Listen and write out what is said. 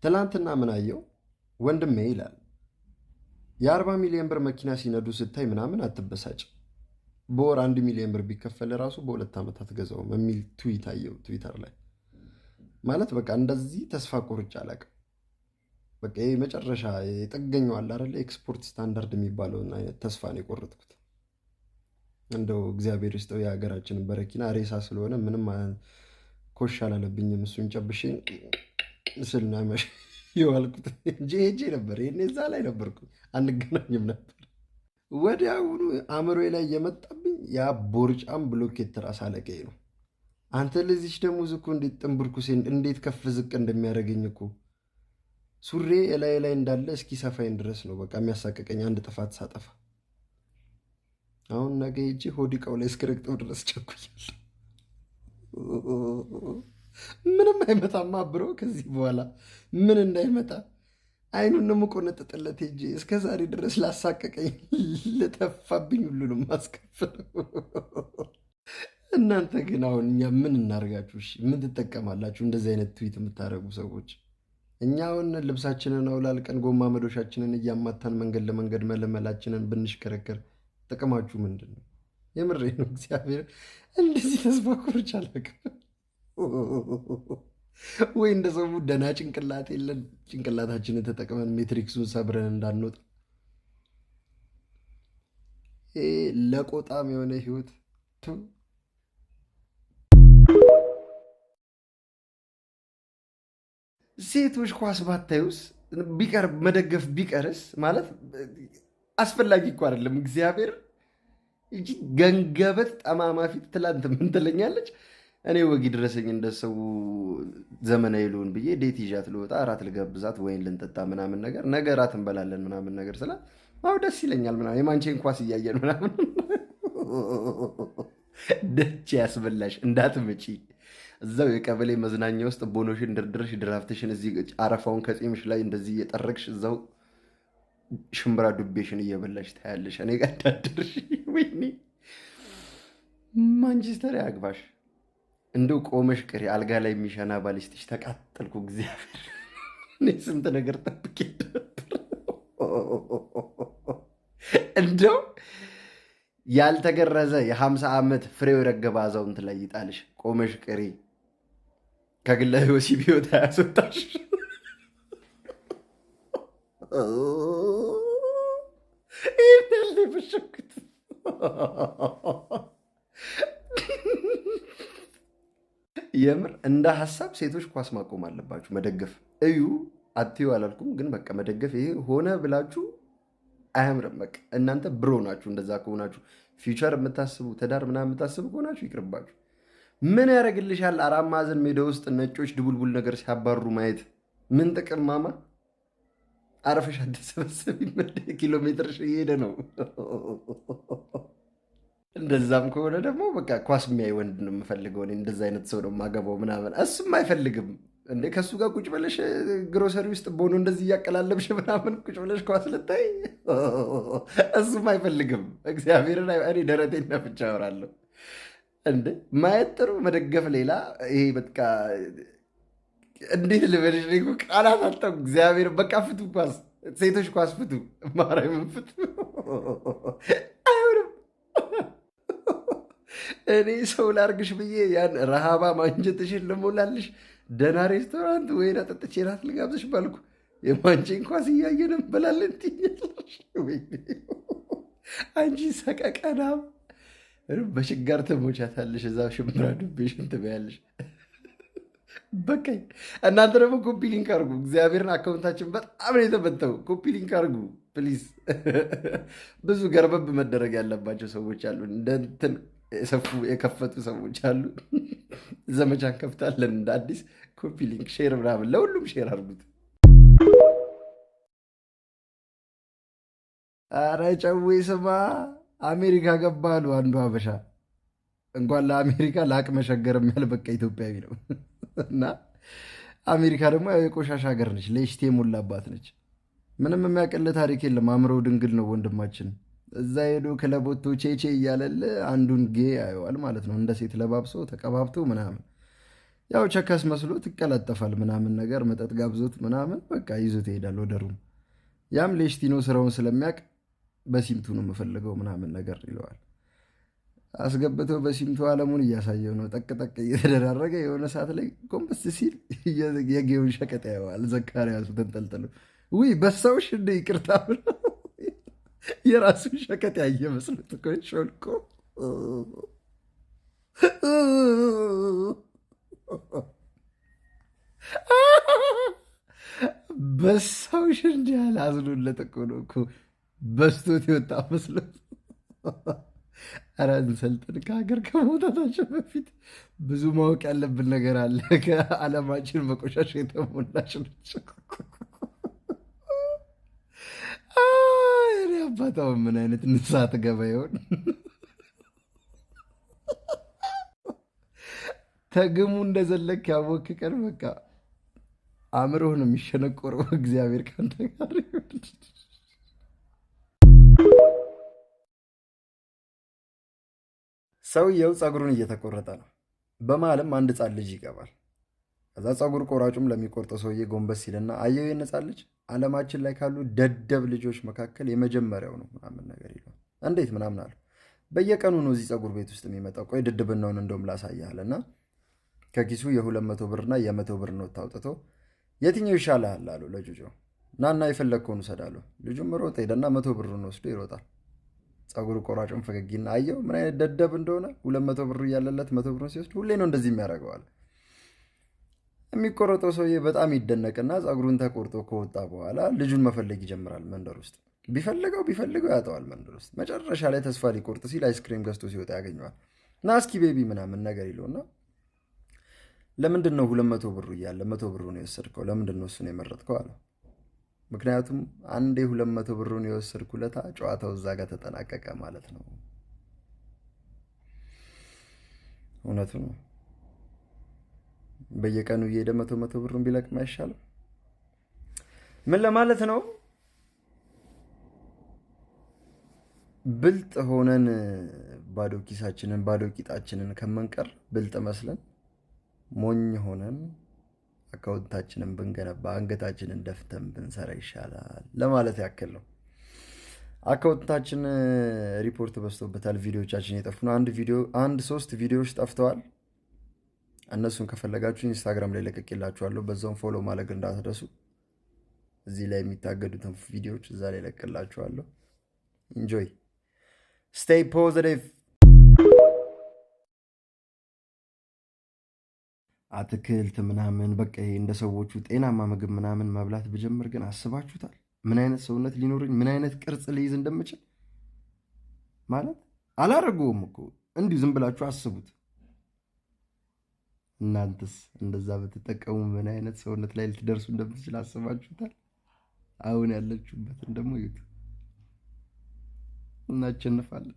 ትላንትና ምን አየው ወንድሜ ይላል የ40 ሚሊዮን ብር መኪና ሲነዱ ስታይ ምናምን አትበሳጭ፣ በወር 1 ሚሊዮን ብር ቢከፈል ራሱ በሁለት ዓመት አትገዛውም የሚል ትዊት አየው ትዊተር ላይ። ማለት በቃ እንደዚህ ተስፋ ቆርጬ አላውቅም። በቃ ይሄ መጨረሻ የጠገኘው አለ አይደለ ኤክስፖርት ስታንዳርድ የሚባለውን አይነት ተስፋ ነው የቆረጥኩት። እንደው እግዚአብሔር ይስጠው የሀገራችንን በረኪና ሬሳ ስለሆነ ምንም ኮሽ አላለብኝም። እሱን ጨብሼ ስል ነው የዋልኩት እንጂ ሄጄ ነበር። ይሄኔ እዛ ላይ ነበርኩ፣ አንገናኝም ነበር። ወዲያውኑ አእምሮዬ ላይ የመጣብኝ ያ ቦርጫም ብሎኬት ራስ አለቀኝ ነው። አንተ ለዚች ደግሞ እኮ እንዴት ጥንብርኩሴን እንዴት ከፍ ዝቅ እንደሚያደርገኝ እኮ ሱሬ ላይ ላይ እንዳለ እስኪ ሰፋይን ድረስ ነው በቃ የሚያሳቀቀኝ አንድ ጥፋት ሳጠፋ። አሁን ነገ ሄጄ ሆዲቃው ላይ እስክረግጠው ድረስ ቸኩያለሁ። ምንም አይመጣማ ብሮ ከዚህ በኋላ ምን እንዳይመጣ አይኑን ነው የምቆነጥጥለት። ሄጄ እስከ ዛሬ ድረስ ላሳቀቀኝ ልተፋብኝ ሁሉንም ማስከፍል። እናንተ ግን አሁን እኛ ምን እናርጋችሁ? እሺ ምን ትጠቀማላችሁ? እንደዚህ አይነት ትዊት የምታደርጉ ሰዎች። እኛ አሁን ልብሳችንን አውላልቀን ጎማ መዶሻችንን እያማታን መንገድ ለመንገድ መለመላችንን ብንሽከረከር ጥቅማችሁ ምንድን ነው? የምሬ ነው። እግዚአብሔር እንደዚህ ተስፋ ቆርጬ አላውቅም። ወይ እንደ ሰው ደህና ጭንቅላት የለን፣ ጭንቅላታችንን ተጠቅመን ሜትሪክሱን ሰብረን እንዳንወጣ። ይሄ ለቆጣም የሆነ ህይወት። ሴቶች ኳስ ባታዩስ ቢቀር መደገፍ ቢቀርስ ማለት አስፈላጊ እኮ አይደለም። እግዚአብሔር እጂ ገንገበት ጠማማ ፊት ትላንት ምን ትለኛለች? እኔ ወግ ድረሰኝ እንደሰው ዘመናዊ ልሆን ብዬ ዴት ይዣት ልወጣ እራት ልጋብዛት ወይን ልንጠጣ ምናምን ነገር ነገ እራት እንበላለን ምናምን ነገር ስላ አው ደስ ይለኛል ምናምን የማንቼን ኳስ እያየን ምናምን ደች ያስበላሽ እንዳትመጪ እዛው የቀበሌ መዝናኛ ውስጥ ቦኖሽን ድርድርሽ ድራፍትሽን እዚህ አረፋውን ከጺምሽ ላይ እንደዚህ እየጠረግሽ እዛው ሽምብራ ዱቤሽን እየበላሽ ታያለሽ። እኔ ጋር እንዳደርሽ ወይኔ ማንቸስተር ያግባሽ። እንደው ቆመሽ ቅሪ አልጋ ላይ የሚሸና ባሊስትሽ ተቃጠልኩ። እግዚአብሔር እኔ ስንት ነገር ጠብቄ ነበር። እንደው ያልተገረዘ የ50 ዓመት ፍሬው የረገበ አዛውንት ላይ ይጣልሽ። ቆመሽ ቅሪ ከግላዊ ወሲብ ህይወት አያስወጣሽ። ይሄ በሽኩት የምር እንደ ሀሳብ ሴቶች ኳስ ማቆም አለባችሁ። መደገፍ እዩ አትዩ አላልኩም፣ ግን በቃ መደገፍ ይሄ ሆነ ብላችሁ አያምርም። በቃ እናንተ ብሮ ናችሁ። እንደዛ ከሆናችሁ ፊውቸር የምታስቡ ትዳር ምናምን የምታስቡ ከሆናችሁ ይቅርባችሁ። ምን ያደርግልሻል? 4 ማዕዘን ሜዳ ውስጥ ነጮች ድቡልቡል ነገር ሲያባሩ ማየት ምን ጥቅም? ማማ አረፈሽ አትሰበሰቢ። ኪሎ ሜትርሽ እየሄደ ነው። እንደዛም ከሆነ ደግሞ በቃ ኳስ የሚያይ ወንድ ነው የምፈልገው። እንደዛ አይነት ሰው ነው የማገባው ምናምን። እሱም አይፈልግም እንዴ ከሱ ጋር ቁጭ ብለሽ ግሮሰሪ ውስጥ ቦኖ እንደዚህ እያቀላለብሽ ምናምን ቁጭ ብለሽ ኳስ ልታይ። እሱም አይፈልግም። እግዚአብሔርን እኔ ደረቴን ነፍቼ አወራለሁ። እንዴ ማየት ጥሩ፣ መደገፍ ሌላ። ይሄ በቃ እንዴት ልበልሽ ቃላት አጣሁ። እግዚአብሔር በቃ ፍቱ፣ ኳስ ሴቶች ኳስ ፍቱ፣ ማርያምን ፍቱ። አይሆንም። እኔ ሰው ላርግሽ ብዬ ያን ረሃባ ማንጀትሽን ልሞላልሽ ደህና ሬስቶራንት ወይን አጠጥቼ እራት ልጋብዝሽ ባልኩ የማንቼን ኳስ እያየን እንበላለን ትይኛለሽ። አንቺ ሰቀቀናም በችጋር ትሞቻታለሽ። እዛ ሽምብራ ዱቤሽን ትበያለሽ። በቃኝ። እናንተ ደግሞ ኮፒ ሊንክ አርጉ። እግዚአብሔርን አካውንታችን በጣም ነው የተበተው። ኮፒ ሊንክ አርጉ ፕሊዝ። ብዙ ገርበብ መደረግ ያለባቸው ሰዎች አሉ። እንደንትን የከፈቱ ሰዎች አሉ። ዘመቻ እንከፍታለን እንደ አዲስ። ኮፒ ሊንክ ሼር ምናምን ለሁሉም ሼር አርጉት። አረ ጨዌ ስማ፣ አሜሪካ ገባሉ አንዱ ሀበሻ። እንኳን ለአሜሪካ ለአቅመ ሸገርም ያልበቃ ኢትዮጵያዊ ነው። እና አሜሪካ ደግሞ የቆሻሻ ሀገር ነች፣ ለሽቴ የሞላባት ነች። ምንም የሚያቀል ታሪክ የለም። አእምሮ ድንግል ነው ወንድማችን። እዛ ሄዶ ክለቦቶ ቼቼ እያለለ አንዱን ጌ ያየዋል ማለት ነው። እንደ ሴት ለባብሶ ተቀባብቶ ምናምን። ያው ቸከስ መስሎት ይቀላጠፋል ምናምን ነገር መጠጥ ጋብዞት ምናምን በቃ ይዞት ይሄዳል ወደ ሩም። ያም ሌሽቲኖ ስራውን ስለሚያውቅ በሲምቱ ነው የምፈልገው ምናምን ነገር ይለዋል። አስገብተው በሲምቱ አለሙን እያሳየው ነው። ጠቅጠቅ እየተደራረገ የሆነ ሰዓት ላይ ጎንበስ ሲል የጌውን ሸቀጥ ያየዋል። ዘካርያሱ ተንጠልጥሎ ውይ በሳውሽ እንደ ይቅርታ ብሎ የራሱን ሸቀጥ ያየ መስሎት እኮ ሾልኮ በሳውሽ እንዲህ ያለ አዝኖለት እኮ ነው እኮ በስቶት የወጣ መስሎት። ኧረ እንሰልጥን። ከሀገር ከመውጣታችን በፊት ብዙ ማወቅ ያለብን ነገር አለ። ከዓለማችን በቆሻሻ የተሞላች ነች። እኔ አባታው ምን አይነት ንስሓ ትገባ ይሆን? ተግሙ እንደዘለክ ያወክ ቀን በቃ አእምሮህ ነው የሚሸነቆረው። እግዚአብሔር ከአንተ ጋር ይሁን። ሰውየው ፀጉሩን እየተቆረጠ ነው። በመሀልም አንድ ሕፃን ልጅ ይገባል። ከዛ ፀጉር ቆራጩም ለሚቆርጠው ሰውዬ ጎንበስ ሲልና አየው ይህን ሕፃን ልጅ ዓለማችን ላይ ካሉ ደደብ ልጆች መካከል የመጀመሪያው ነው ምናምን ነገር ይለዋል። እንዴት ምናምን አለ። በየቀኑ ነው እዚህ ፀጉር ቤት ውስጥ የሚመጣው። ቆይ ድድብናውን እንደውም ላሳያል እና ከኪሱ የ200 ብርና የ100 ብር ኖት አውጥቶ የትኛው ይሻልሃል አሉ ለጁጆ። ናና የፈለግከውን ውሰድ አለው። ልጁም ሮጠ ሄደና 100 ብሩን ወስዶ ይሮጣል። ፀጉር ቆራጩን ፈገግና አየው ምን አይነት ደደብ እንደሆነ። 200 ብሩ እያለለት 100 ብሩን ሲወስድ ሁሌ ነው እንደዚህ የሚያደርገዋል። የሚቆረጠው ሰውዬ በጣም ይደነቅና ፀጉሩን ተቆርጦ ከወጣ በኋላ ልጁን መፈለግ ይጀምራል። መንደር ውስጥ ቢፈልገው ያጠዋል። መንደር ውስጥ መጨረሻ ላይ ተስፋ ሊቆርጥ ሲል አይስክሬም ገዝቶ ሲወጣ ያገኘዋል። ና እስኪ ቤቢ ምናምን ነገር ይለውና ለምንድን ነው 200 ብሩ እያለ 100 ብሩን የወሰድከው? ለምንድን ነው እሱን የመረጥከው አለው። ምክንያቱም አንዴ 200 ብሩን የወሰድኩ ለታ ጨዋታው እዛ ጋር ተጠናቀቀ ማለት ነው። እውነቱ ነው። በየቀኑ እየሄደ 100 ብሩን ቢለቅም አይሻልም? ምን ለማለት ነው? ብልጥ ሆነን ባዶ ኪሳችንን ባዶ ቂጣችንን ከመንቀር ብልጥ መስለን ሞኝ ሆነን አካውንታችንን ብንገነባ አንገታችንን ደፍተን ብንሰራ ይሻላል ለማለት ያክል ነው። አካውንታችን ሪፖርት በዝቶበታል። ቪዲዮቻችን የጠፉ ነው። 3 ቪዲዮዎች ጠፍተዋል። እነሱን ከፈለጋችሁ ኢንስታግራም ላይ ለቅቄላችኋለሁ። በዛውም ፎሎ ማድረግ እንዳትረሱ። እዚህ ላይ የሚታገዱትን ቪዲዮዎች እዛ ላይ ለቅቄላችኋለሁ። ኢንጆይ ስቴይ ፖዚቲቭ። አትክልት ምናምን በቃ ይሄ እንደ ሰዎቹ ጤናማ ምግብ ምናምን መብላት ብጀምር ግን አስባችሁታል? ምን አይነት ሰውነት ሊኖረኝ ምን አይነት ቅርጽ ልይዝ እንደምችል ማለት አላደረገውም እኮ እንዲሁ ዝም ብላችሁ አስቡት። እናንተስ እንደዛ ብትጠቀሙ ምን አይነት ሰውነት ላይ ልትደርሱ እንደምትችል አስባችሁታል? አሁን ያለችሁበትን ደግሞ ይዩት። እናሸንፋለን።